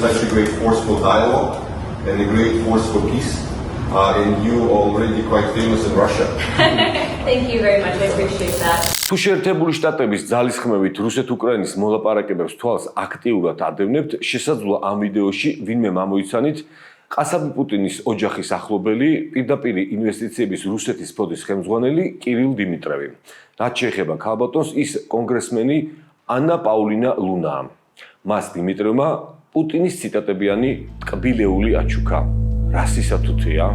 such a great force for dialogue and a great force for peace. And you are already quite famous in Russia. Thank you very much. I appreciate that. თუ შეერთებული შტატების ძალისხმევით რუსეთ-უკრაინის მოლაპარაკებებს თვალს აქტიურად ადევნებთ, შესაძლოა ამ ვიდეოში ვინმე მომოიცანით ყასაბ პუტინის ოჯახის ახლობელი, პირდაპირ ინვესტიციების რუსეთის ფონდის ხელმძღვანელი კირილ დიმიტრევი. რაც შეეხება ქალბატონს, ის კონგრესმენი ანა პაულინა ლუნაა. მას დიმიტრევმა პუტინის ციტატებიანი ტკბილეული აჩუქა. რა სისათუთეა?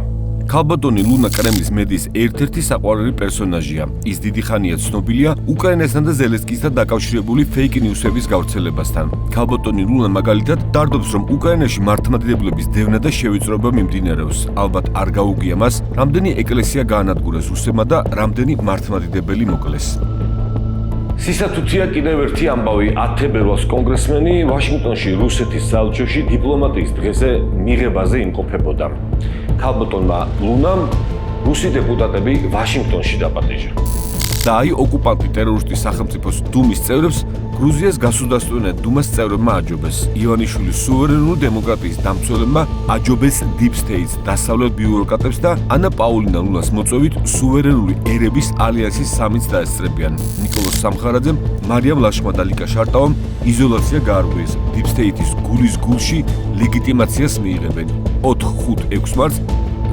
ქალბატონი ლუნა კრემლის მედიის ერთ-ერთი საყვარელი პერსონაჟია. ის დიდი ხანია ცნობილია უკრაინასთან და ზელენსკისთან დაკავშირებული ფეიქ ნიუსების გავრცელებასთან. ქალბატონი ლუნა მაგალითად დარდობს, რომ უკრაინაში მართლმადიდებლების დევნა და შევიწროება მიმდინარეობს. ალბათ არ გაუგია მას, რამდენი ეკლესია გაანადგურეს რუსებმა და რამდენი მართლმადიდებელი მოკლეს. სისათუთეა კიდევ ერთი ამბავი. 10 ბერვალს კონგრესმენი ვაშინგტონში რუსეთის საელჩოში დიპლომატიის დღეზე მიღებაზე იმყოფებოდა. ქალბატონმა ლუნამ რუსი დეპუტატები ვაშინგტონში დაპატიჟა. და აი ოკუპანტი ტერორისტის სახელმწიფოს დუმის წევრებს გრუზიას გასუდასტურებად დუმას წევრებმა აჯობეს. ივანიშვილის სუვერენული დემოკრატიის დამცველებმა აჯობეს Deep State დასავლეთ ბიუროკრატებს და ანა პაულინა ლუნას მოწვევით სუვერენული ერების ალიანსის სამიც დაესწრებიან. ნიკოლოზ სამხარაძემ, მარიამ ლაშმადალიკა შარტავამ იზოლაცია გაარღვიეს. Deep State-ის გულის გულში ლეგიტიმაციას მიიღებენ. 4-5-6 მარტს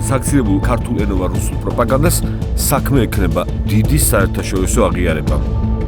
საქცილებულ ქართულ ენოვან რუსულ პროპაგანდას საქმე ექნება დიდი საერთაშორისო აღიარება.